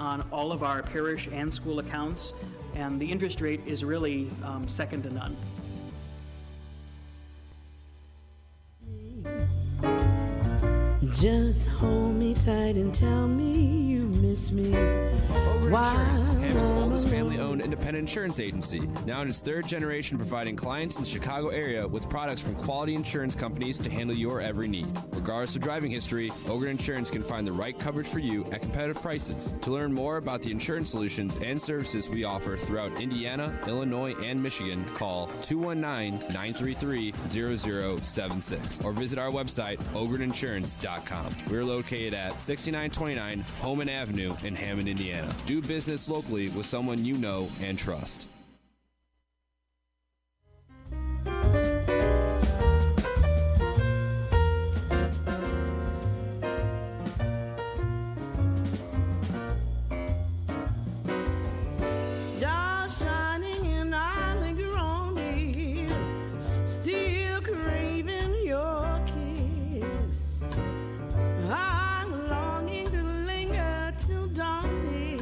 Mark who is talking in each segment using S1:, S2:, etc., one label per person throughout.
S1: on all of our parish and school accounts, and the interest rate is really second to none.
S2: Just hold me tight and tell me you miss me.
S3: Ogren Insurance, Hammond's oldest family-owned independent insurance agency, now in its third generation, providing clients in the Chicago area with products from quality insurance companies to handle your every need. Regardless of driving history, Ogren Insurance can find the right coverage for you at competitive prices. To learn more about the insurance solutions and services we offer throughout Indiana, Illinois, and Michigan, call 219-933-0076 or visit our website, ogreninsurance.com. We're located at 6929 Homan Avenue in Hammond, Indiana. Do business locally with someone you know and trust.
S2: Stars shining and I linger on me, still craving your kiss. I'm longing to linger till dawn,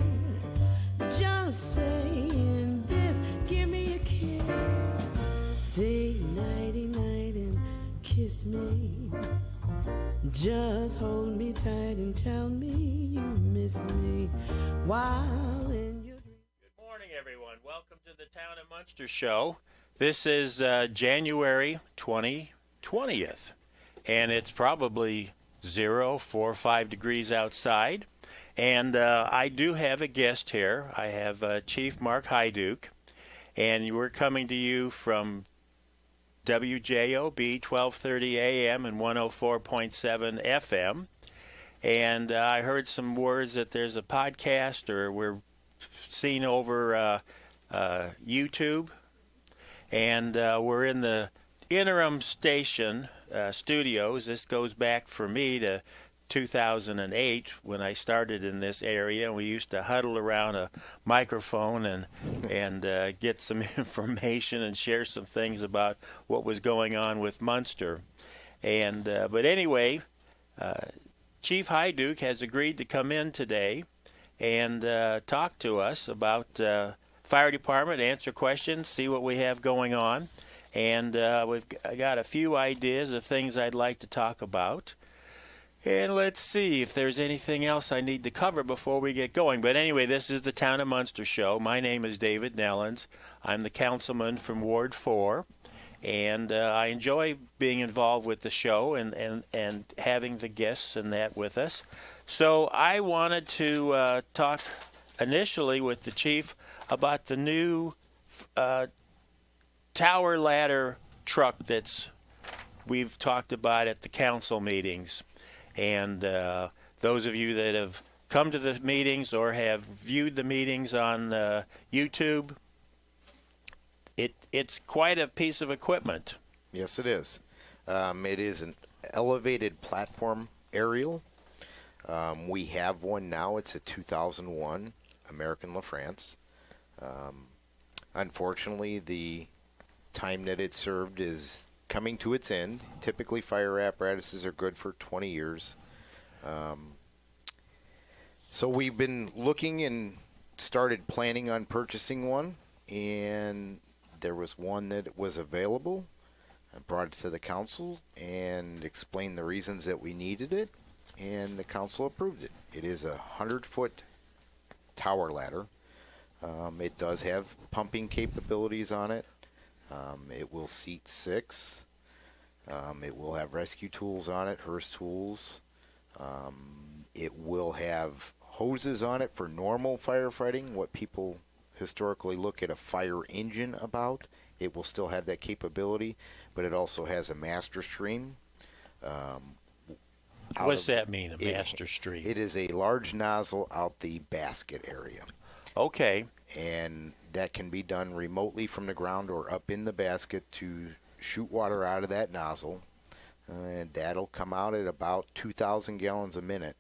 S2: just saying this, give me a kiss. Say nighty night and kiss me. Just hold me tight and tell me you miss me while in your dreams.
S4: Good morning, everyone. Welcome to the Town of Munster Show. This is January 20th, and it's probably 4 or 5 degrees outside. And I do have a guest here. I have Chief Mark Hyduke, and we're coming to you from WJOB 1230 AM and 104.7 FM. And I heard some words that there's a podcast, or we're seen over YouTube. And we're in the interim station studios. This goes back for me to 2008 when I started in this area. We used to huddle around a microphone and get some information and share some things about what was going on with Munster. And but anyway, Chief Hyduke has agreed to come in today and talk to us about fire department, answer questions, see what we have going on. And I got a few ideas of things I'd like to talk about. And let's see if there's anything else I need to cover before we get going. But anyway, this is the Town of Munster Show. My name is David Nellens. I'm the councilman from Ward 4. And I enjoy being involved with the show and having the guests and that with us. So I wanted to talk initially with the chief about the new tower ladder truck we've talked about at the council meetings. And those of you that have come to the meetings or have viewed the meetings on YouTube, it's quite a piece of equipment.
S5: Yes, it is. It is an elevated platform aerial. We have one now. It's a 2001 American LaFrance. Unfortunately, the time that it served is coming to its end. Typically, fire apparatuses are good for 20 years. So we've been looking and started planning on purchasing one, and there was one that was available. I brought it to the council and explained the reasons that we needed it, and the council approved it. It is a 100-foot tower ladder. It does have pumping capabilities on it. It will seat 6. It will have rescue tools on it, hearse tools. It will have hoses on it for normal firefighting, what people historically look at a fire engine about. It will still have that capability, but it also has a master stream.
S4: What's that mean, a master stream?
S5: It is a large nozzle out the basket area.
S4: Okay.
S5: And that can be done remotely from the ground or up in the basket to shoot water out of that nozzle. And that'll come out at about 2,000 gallons a minute,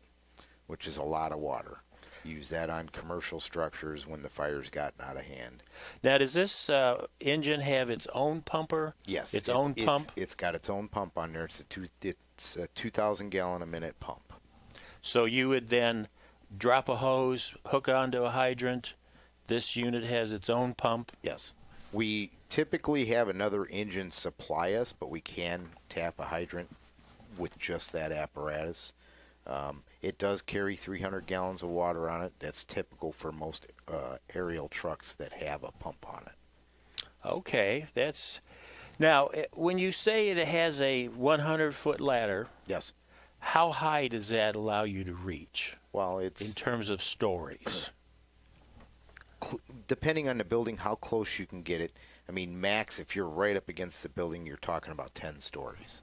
S5: which is a lot of water. Use that on commercial structures when the fire's gotten out of hand.
S4: Now, does this engine have its own pumper?
S5: Yes.
S4: Its own pump?
S5: It's got its own pump on there. It's a 2,000 gallon a minute pump.
S4: So you would then drop a hose, hook onto a hydrant. This unit has its own pump.
S5: Yes. We typically have another engine supply us, but we can tap a hydrant with just that apparatus. It does carry 300 gallons of water on it. That's typical for most aerial trucks that have a pump on it.
S4: Okay, that's... Now, when you say it has a 100-foot ladder,
S5: Yes.
S4: how high does that allow you to reach
S5: Well,
S4: in
S5: it's
S4: terms of stories?
S5: depending on the building, how close you can get it. I mean, max, if you're right up against the building, you're talking about 10 stories.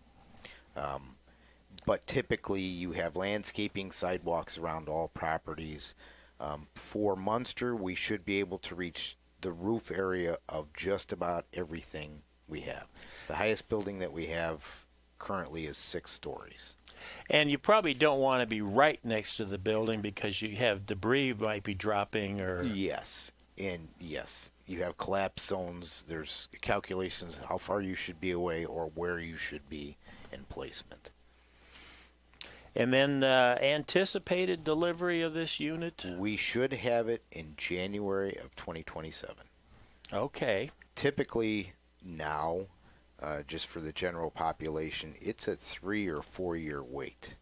S5: But typically, you have landscaping sidewalks around all properties. For Munster, we should be able to reach the roof area of just about everything we have. The highest building that we have currently is 6 stories.
S4: And you probably don't want to be right next to the building because you have debris might be dropping or...
S5: Yes, and yes, you have collapse zones. There's calculations how far you should be away or where you should be in placement.
S4: And then anticipated delivery of this unit?
S5: We should have it in January of 2027.
S4: Okay.
S5: Typically now, just for the general population, it's a 3 or 4 year wait.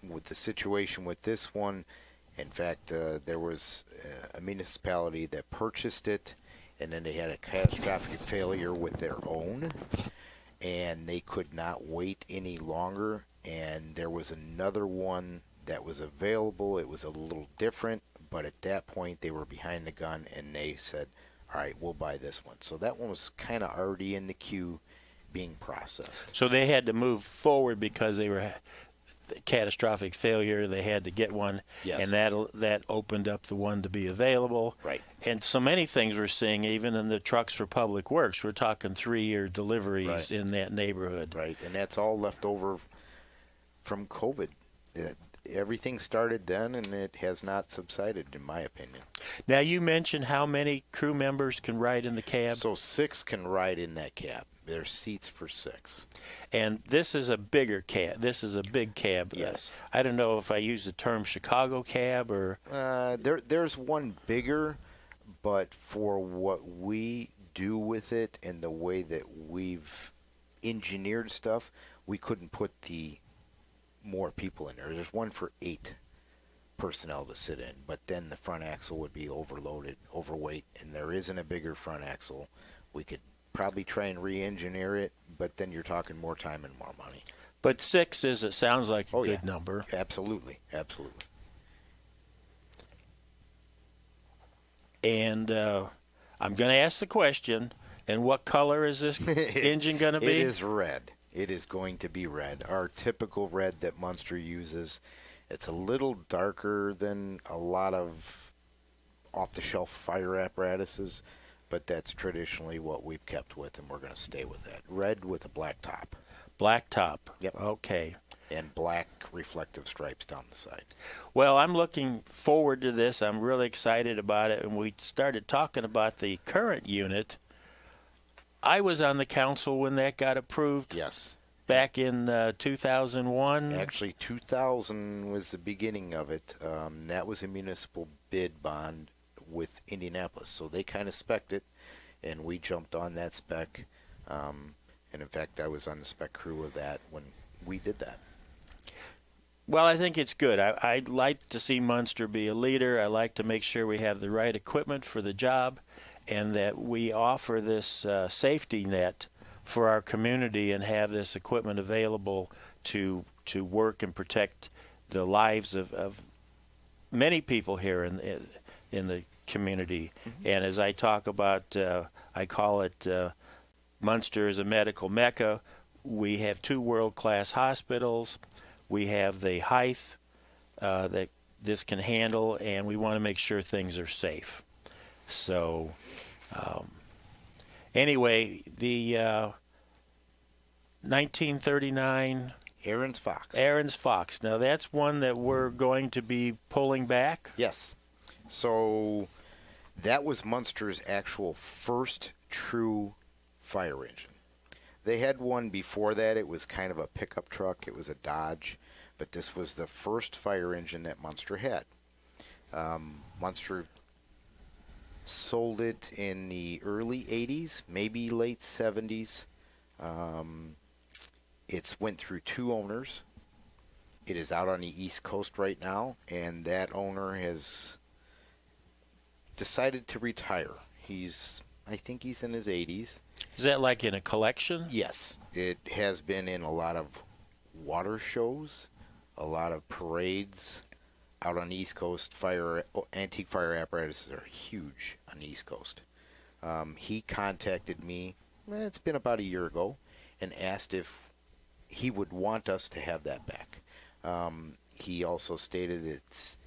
S5: With the situation with this one, in fact, there was a municipality that purchased it, and then they had a catastrophic failure with their own, and they could not wait any longer. And there was another one that was available. It was a little different, but at that point they were behind the gun, and they said, all right, we'll buy this one. So that one was kind of already in the queue being processed.
S4: So they had to move forward because they were catastrophic failure. They had to get one,
S5: Yes.
S4: and that opened up the one to be available.
S5: Right.
S4: And so many things we're seeing, even in the trucks for Public Works, we're talking 3-year deliveries
S5: Right.
S4: in that neighborhood.
S5: Right, and that's all left over from COVID. Everything started then, and it has not subsided, in my opinion.
S4: Now, you mentioned how many crew members can ride in the cab,
S5: So 6 can ride in that cab. There's seats for 6.
S4: and this is a bigger cab. This is a big cab.
S5: Yes.
S4: I don't know if I use the term Chicago cab or...
S5: There's one bigger, but for what we do with it and the way that we've engineered stuff, we couldn't put the more people in there. There's one for 8 personnel to sit in, but then the front axle would be overloaded, overweight, and there isn't a bigger front axle. We could probably try and re-engineer it, but then you're talking more time and more money.
S4: But 6 it sounds like a
S5: Oh,
S4: good
S5: yeah.
S4: number.
S5: Absolutely, absolutely.
S4: And I'm going to ask the question, and what color is this engine going to be?
S5: It is red. It is going to be red. Our typical red that Munster uses. It's a little darker than a lot of off-the-shelf fire apparatuses, but that's traditionally what we've kept with, and we're going to stay with that. Red with a black top.
S4: Black top.
S5: Yep.
S4: Okay.
S5: And black reflective stripes down the side.
S4: Well, I'm looking forward to this. I'm really excited about it. And we started talking about the current unit. I was on the council when that got approved
S5: Yes.
S4: back in 2001.
S5: Actually, 2000 was the beginning of it. That was a municipal bid bond with Indianapolis. So they kind of spec'd it, and we jumped on that spec. And in fact, I was on the spec crew of that when we did that.
S4: Well, I think it's good. I'd like to see Munster be a leader. I like to make sure we have the right equipment for the job and that we offer this safety net for our community and have this equipment available to work and protect the lives of many people here in the community. Mm-hmm. And as I talk about, I call it Munster is a medical mecca. We have 2 world-class hospitals. We have the height that this can handle, and we want to make sure things are safe. So, anyway, the 1939
S5: Aaron's Fox.
S4: Aaron's Fox. Now, that's one that we're going to be pulling back.
S5: Yes. So that was Munster's actual first true fire engine. They had one before that. It was kind of a pickup truck. It was a Dodge but this was the first fire engine that Munster had. Munster sold it in the early 80s, maybe late 70s. It's went through 2 owners. It is out on the East Coast right now, and that owner has decided to retire. I think he's in his 80s.
S4: Is that like in a collection?
S5: Yes. It has been in a lot of water shows, a lot of parades out on the East Coast. Antique fire apparatuses are huge on the East Coast. He contacted me, it's been about a year ago, and asked if he would want us to have that back. He also stated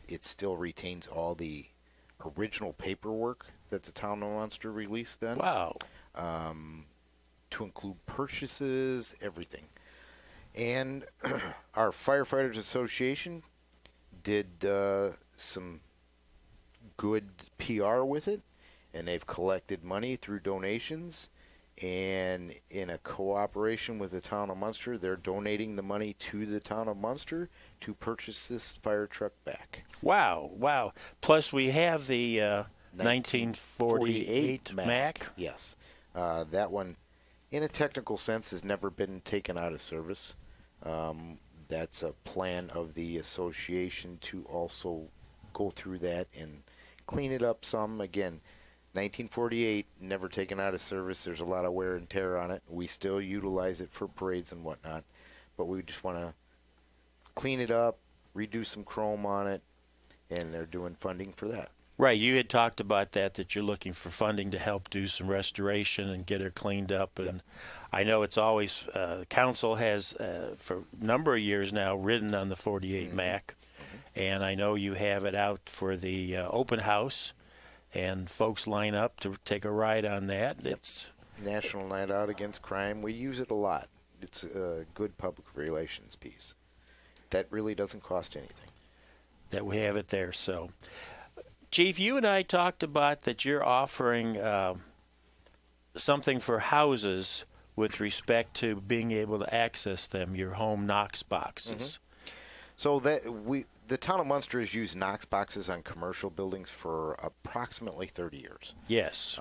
S5: it still retains all the original paperwork that the Town of Munster released then.
S4: Wow.
S5: To include purchases, everything. And our Firefighters Association did some good PR with it, and they've collected money through donations. And in a cooperation with the Town of Munster, they're donating the money to the Town of Munster to purchase this fire truck back.
S4: Wow, wow. Plus we have the 1948 Mack.
S5: Yes. That one, in a technical sense, has never been taken out of service. That's a plan of the association to also go through that and clean it up some. Again, 1948, never taken out of service. There's a lot of wear and tear on it. We still utilize it for parades and whatnot, but we just want to clean it up, redo some chrome on it, and they're doing funding for that.
S4: Right, you had talked about that you're looking for funding to help do some restoration and get her cleaned up. And I know it's always, council has, for a number of years now, ridden on the 48 Mack. And I know you have it out for the open house, and folks line up to take a ride on that. It's
S5: National Night Out Against Crime. We use it a lot. It's a good public relations piece. That really doesn't cost anything.
S4: That we have it there. So, Chief, you and I talked about that you're offering something for houses with respect to being able to access them, your home Knox boxes.
S5: So the Town of Munster has used Knox boxes on commercial buildings for approximately 30 years.
S4: Yes.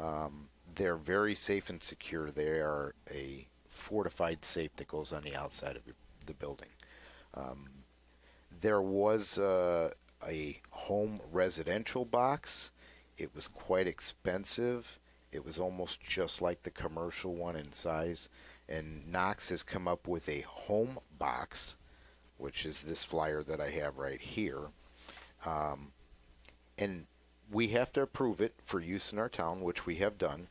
S5: They're very safe and secure. They are a fortified safe that goes on the outside of the building. There was a home residential box. It was quite expensive. It was almost just like the commercial one in size. And Knox has come up with a home box, which is this flyer that I have right here. And we have to approve it for use in our town, which we have done.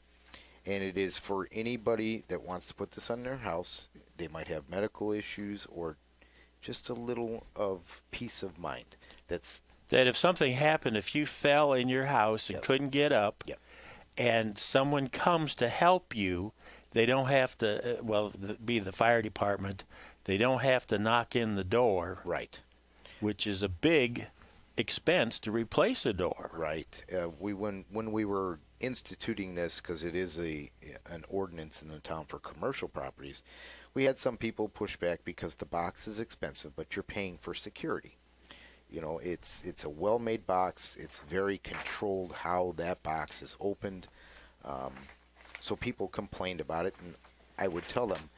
S5: And it is for anybody that wants to put this on their house. They might have medical issues or just a little of peace of mind.
S4: That if something happened, if you fell in your house and couldn't get up, and someone comes to help you, they don't have to, be the fire department, they don't have to knock in the door.
S5: Right.
S4: Which is a big expense to replace a door.
S5: Right. When we were instituting this, because it is an ordinance in the town for commercial properties, we had some people push back because the box is expensive, but you're paying for security. You know, it's a well-made box. It's very controlled how that box is opened. So people complained about it, and I would tell them,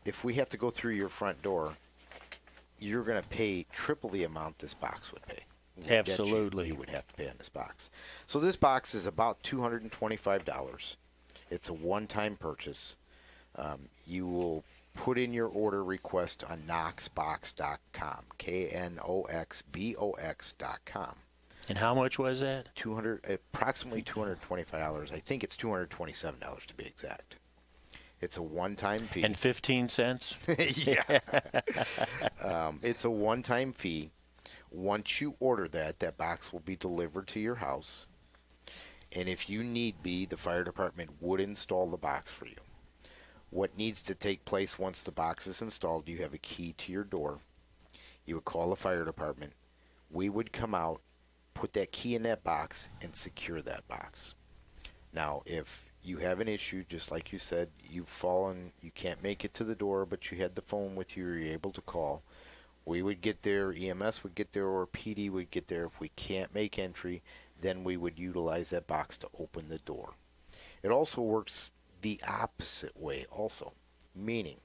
S5: if we have to go through your front door, you're going to pay triple the amount this box would pay.
S4: Absolutely.
S5: You would have to pay on this box. So this box is about $225. It's a one-time purchase. You will put in your order request on knoxbox.com, knoxbox.com.
S4: And how much was that?
S5: Approximately $225. I think it's $227 to be exact. It's a one-time fee.
S4: And 15 cents?
S5: Yeah. It's a one-time fee. Once you order that box will be delivered to your house. And if you need be, the fire department would install the box for you. What needs to take place once the box is installed, you have a key to your door. You would call the fire department. We would come out, put that key in that box, and secure that box. Now, if you have an issue, just like you said, you've fallen, you can't make it to the door, but you had the phone with you, or you're able to call, We would get there, EMS would get there, or PD would get there. If we can't make entry, then we would utilize that box to open the door. It also works the opposite way also, meaning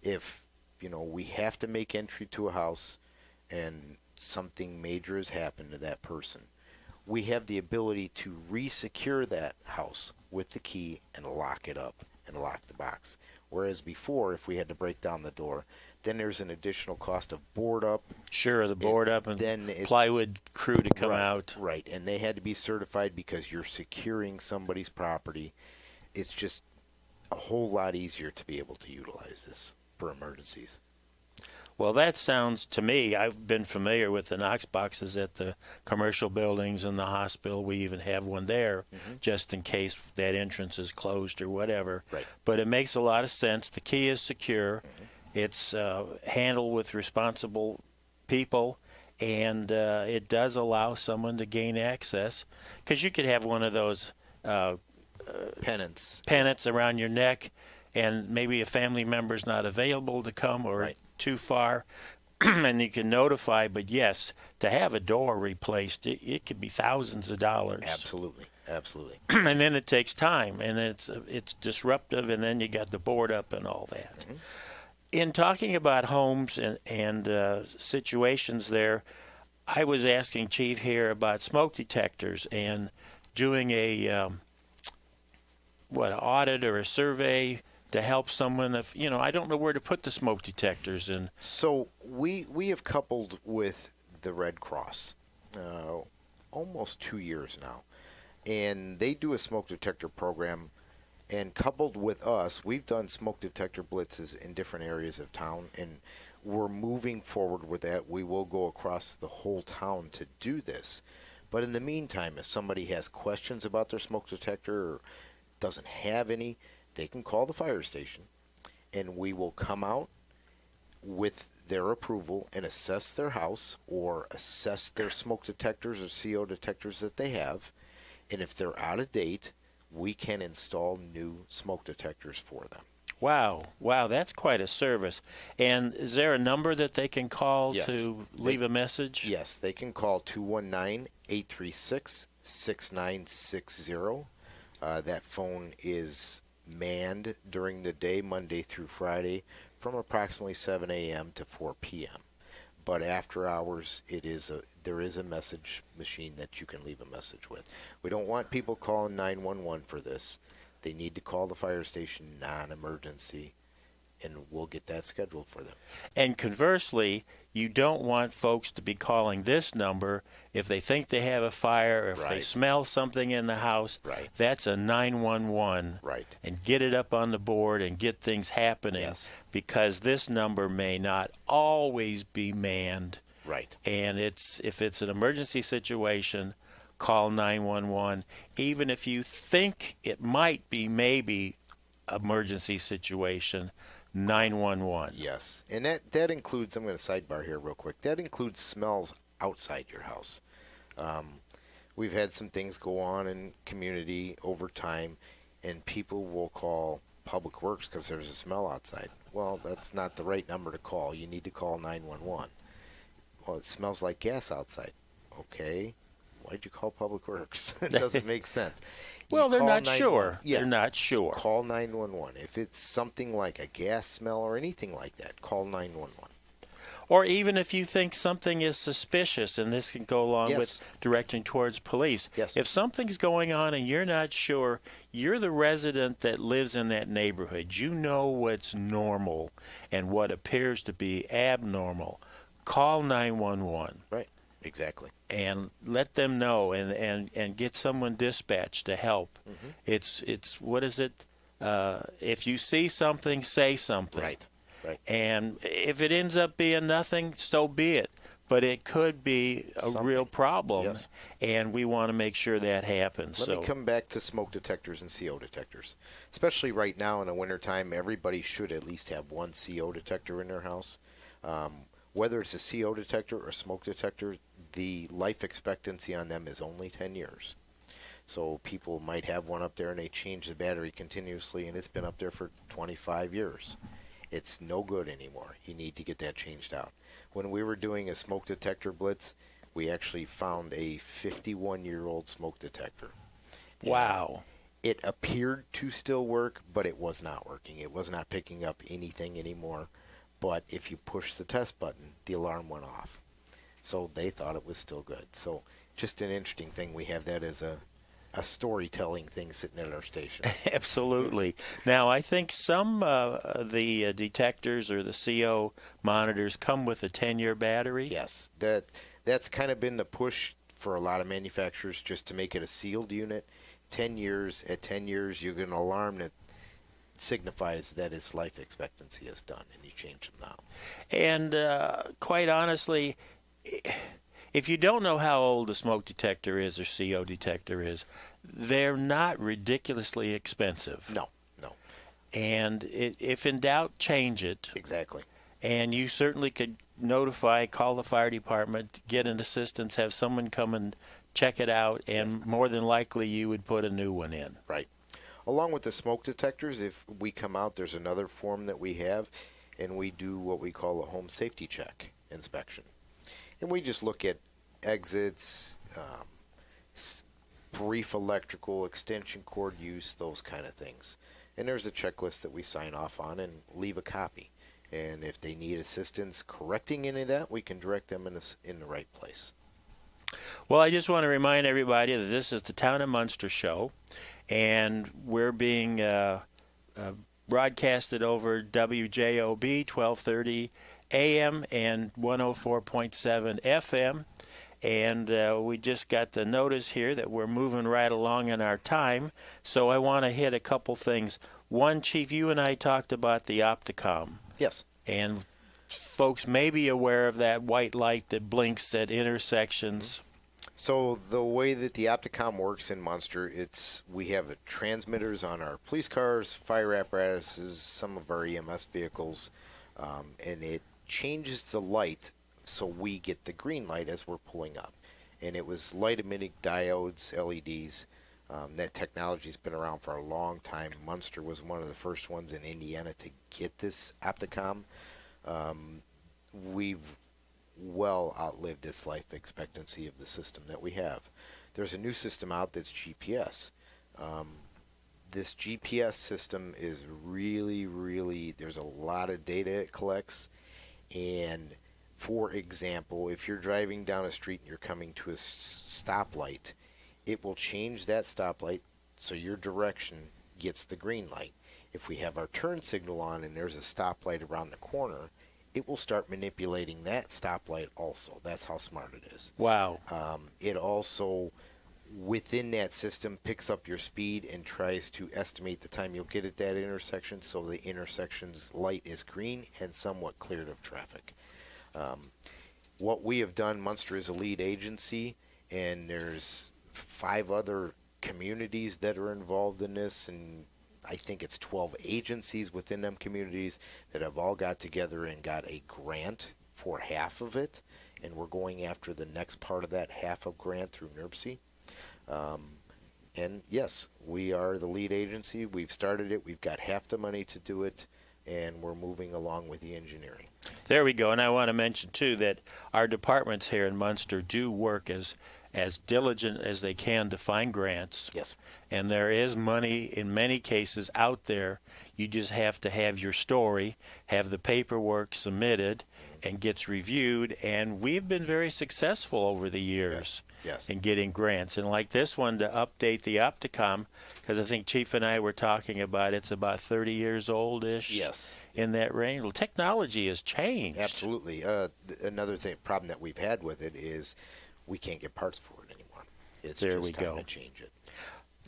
S5: if, we have to make entry to a house and something major has happened to that person, we have the ability to re-secure that house with the key and lock it up and lock the box. Whereas before, if we had to break down the door, then there's an additional cost of board up.
S4: Sure, the board up and
S5: then
S4: plywood crew to come
S5: right,
S4: out.
S5: Right, and they had to be certified because you're securing somebody's property. It's just a whole lot easier to be able to utilize this for emergencies.
S4: Well, that sounds to me, I've been familiar with the Knox boxes at the commercial buildings and the hospital. We even have one there just in case that entrance is closed or whatever.
S5: Right.
S4: But it makes a lot of sense. The key is secure. It's handled with responsible people, and it does allow someone to gain access, because you could have one of those pennants around your neck, and maybe a family member's not available to come or too far, and you can notify. But yes, to have a door replaced, it could be thousands of dollars.
S5: Absolutely.
S4: And then it takes time, and it's disruptive, and then you got the board up and all that. In talking about homes and situations there, I was asking Chief here about smoke detectors and doing a audit or a survey to help someone if I don't know where to put the smoke detectors in.
S5: So we have coupled with the Red Cross almost 2 years now, and they do a smoke detector program. And coupled with us, we've done smoke detector blitzes in different areas of town, and we're moving forward with that. We will go across the whole town to do this. But in the meantime, if somebody has questions about their smoke detector or doesn't have any, they can call the fire station, and we will come out with their approval and assess their house or assess their smoke detectors or CO detectors that they have. And if they're out of date, we can install new smoke detectors for them.
S4: Wow, that's quite a service. And is there a number that they can call to leave a message?
S5: Yes, they can call 219-836-6960. That phone is manned during the day, Monday through Friday, from approximately 7 a.m. to 4 p.m. But after hours, there is a message machine that you can leave a message with. We don't want people calling 911 for this. They need to call the fire station non-emergency, and we'll get that scheduled for them.
S4: And conversely, you don't want folks to be calling this number if they think they have a fire or if they smell something in the house.
S5: Right.
S4: That's a 911.
S5: Right.
S4: And get it up on the board and get things happening.
S5: Yes.
S4: Because this number may not always be manned.
S5: Right.
S4: And if it's an emergency situation, call 911. Even if you think it might be maybe emergency situation, 911.
S5: Yes. And that includes, I'm going to sidebar here real quick, that includes smells outside your house. We've had some things go on in community over time, and people will call Public Works because there's a smell outside. Well, that's not the right number to call. You need to call 911. Well, it smells like gas outside. Okay. Why'd you call Public Works? It doesn't make sense.
S4: Well, they're not sure.
S5: Yeah.
S4: They're not sure.
S5: Call 911. If it's something like a gas smell or anything like that, call 911.
S4: Or even if you think something is suspicious, and this can go along with directing towards police.
S5: Yes.
S4: If something's going on and you're not sure, you're the resident that lives in that neighborhood. You know what's normal and what appears to be abnormal. Call 911.
S5: Right. Exactly.
S4: And let them know and get someone dispatched to help. Mm-hmm. It's what is it? If you see something, say something.
S5: Right.
S4: And if it ends up being nothing, so be it. But it could be a real problem,
S5: yes.
S4: And we want to make sure that happens.
S5: Let me come back to smoke detectors and CO detectors. Especially right now in the wintertime, everybody should at least have one CO detector in their house. Whether it's a CO detector or smoke detector, the life expectancy on them is only 10 years. So people might have one up there and they change the battery continuously, and it's been up there for 25 years. It's no good anymore. You need to get that changed out. When we were doing a smoke detector blitz, we actually found a 51-year-old smoke detector.
S4: Wow.
S5: It appeared to still work, but it was not working. It was not picking up anything anymore. But if you push the test button, the alarm went off. So they thought it was still good. So just an interesting thing. We have that as a storytelling thing sitting at our station.
S4: Absolutely. Now, I think some the detectors or the CO monitors come with a 10-year battery.
S5: Yes, that's kind of been the push for a lot of manufacturers, just to make it a sealed unit. 10 years. At 10 years, you get an alarm that signifies that its life expectancy is done, and you change them now.
S4: And quite honestly, if you don't know how old a smoke detector is or CO detector is, they're not ridiculously expensive.
S5: No.
S4: And if in doubt, change it.
S5: Exactly.
S4: And you certainly could call the fire department, get an assistance, have someone come and check it out, and more than likely you would put a new one in.
S5: Right. Along with the smoke detectors, if we come out, there's another form that we have, and we do what we call a home safety check inspection. And we just look at exits, brief electrical extension cord use, those kind of things. And there's a checklist that we sign off on and leave a copy. And if they need assistance correcting any of that, we can direct them in the right place.
S4: Well, I just want to remind everybody that this is the Town of Munster Show, and we're being broadcasted over WJOB 1230 AM and 104.7 FM. And we just got the notice here that we're moving right along in our time, so I want to hit a couple things. One, Chief, you and I talked about the Opticom.
S5: Yes.
S4: And folks may be aware of that white light that blinks at intersections.
S5: So the way that the Opticom works in Munster, we have the transmitters on our police cars, fire apparatuses, some of our EMS vehicles, and it changes the light so we get the green light as we're pulling up. And it was light-emitting diodes, LEDs. That technology's been around for a long time. Munster was one of the first ones in Indiana to get this Opticom. We've well outlived its life expectancy of the system that we have. There's a new system out that's GPS. This GPS system is really, there's a lot of data it collects. And for example, if you're driving down a street and you're coming to a stoplight, it will change that stoplight so your direction gets the green light. If we have our turn signal on and there's a stoplight around the corner, it will start manipulating that stoplight also. That's how smart it is.
S4: Wow.
S5: It also, within that system, picks up your speed and tries to estimate the time you'll get at that intersection, so the intersection's light is green and somewhat cleared of traffic. What we have done, Munster is a lead agency, and there's 5 other communities that are involved in this, and I think it's 12 agencies within them communities that have all got together and got a grant for half of it, and we're going after the next part of that half of grant through NERC. And yes, we are the lead agency. We've started it. We've got half the money to do it, and we're moving along with the engineering.
S4: There we go. And I want to mention, too, that our departments here in Munster do work as diligent as they can to find grants.
S5: Yes.
S4: And there is money in many cases out there. You just have to have your story, have the paperwork submitted, and gets reviewed. And we've been very successful over the years in getting grants. And like this one, to update the Opticom, because I think Chief and I were talking about it's about 30 years old-ish.
S5: Yes.
S4: In that range. Well, technology has changed.
S5: Absolutely. Another problem that we've had with it is we can't get parts for it anymore. It's
S4: there
S5: just
S4: we
S5: time
S4: go.
S5: to change it.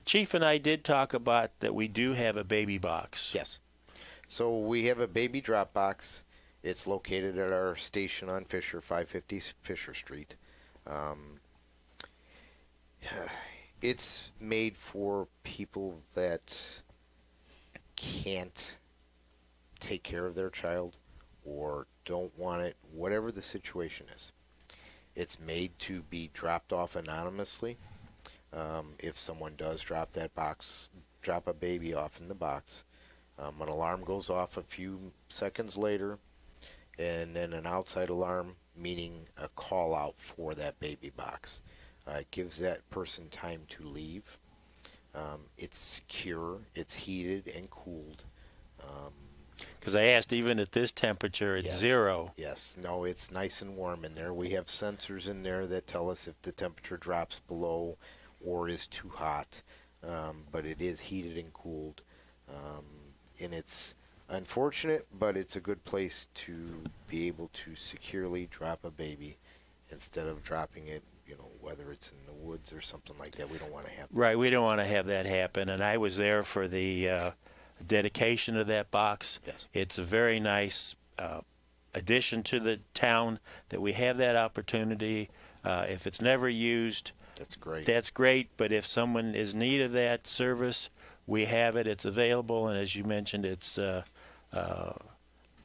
S4: Chief and I did talk about that we do have a baby box.
S5: Yes. So we have a baby drop box. It's located at our station on Fisher, 550 Fisher Street. It's made for people that can't take care of their child or don't want it, whatever the situation is. It's made to be dropped off anonymously. If someone does drop that box, drop a baby off in the box, An alarm goes off a few seconds later, and then an outside alarm, meaning a call out for that baby box. It gives that person time to leave. It's secure, it's heated and cooled.
S4: Because I asked, even at this temperature, it's 0.
S5: Yes, no, it's nice and warm in there. We have sensors in there that tell us if the temperature drops below or is too hot, but it is heated and cooled. And it's unfortunate, but it's a good place to be able to securely drop a baby instead of dropping it, whether it's in the woods or something like that. We don't want to have that.
S4: Right, we don't want to have that happen. And I was there for the dedication of that box.
S5: Yes.
S4: It's a very nice addition to the town that we have that opportunity. If it's never used,
S5: That's great.
S4: that's great. But if someone is in need of that service, we have it. It's available. And as you mentioned, it's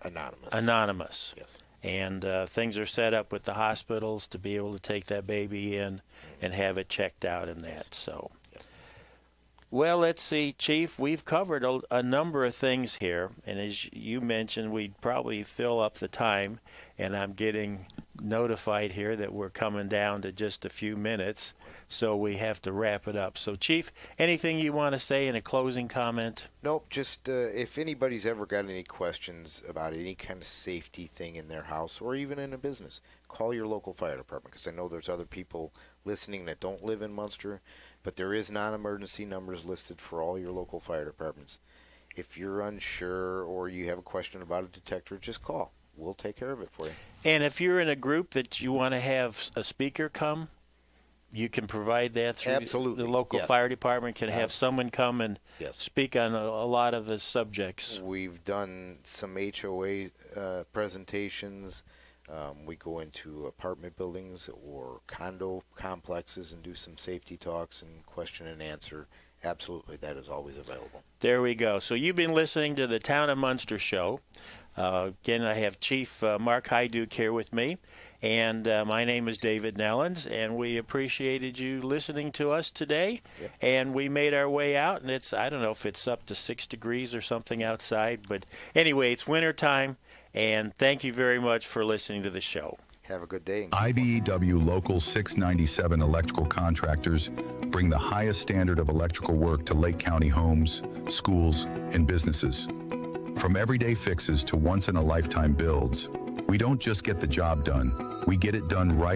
S5: Anonymous.
S4: anonymous.
S5: Yes.
S4: And things are set up with the hospitals to be able to take that baby in and have it checked out and that. So, well, let's see, Chief, we've covered a number of things here. And as you mentioned, we'd probably fill up the time. And I'm getting notified here that we're coming down to just a few minutes. So we have to wrap it up. So, Chief, anything you want to say in a closing comment?
S5: Nope, just if anybody's ever got any questions about any kind of safety thing in their house or even in a business, call your local fire department, because I know there's other people listening that don't live in Munster, but there is non-emergency numbers listed for all your local fire departments. If you're unsure or you have a question about a detector, just call. We'll take care of it for you.
S4: And if you're in a group that you want to have a speaker come, you can provide that through
S5: Absolutely.
S4: the local
S5: Yes.
S4: fire department can have someone come and
S5: Yes.
S4: speak on a lot of the subjects.
S5: We've done some HOA presentations. We go into apartment buildings or condo complexes and do some safety talks and question and answer. Absolutely, that is always available.
S4: There we go. So you've been listening to the Town of Munster Show. Again, I have Chief Mark Hyduk here with me, and my name is David Nellens, and we appreciated you listening to us today.
S5: Yep.
S4: And we made our way out, and I don't know if it's up to 6 degrees or something outside, but anyway, it's winter time, and thank you very much for listening to the show.
S5: Have a good day.
S6: IBEW Local 697 electrical contractors bring the highest standard of electrical work to Lake County homes, schools, and businesses. From everyday fixes to once-in-a-lifetime builds, we don't just get the job done, we get it done right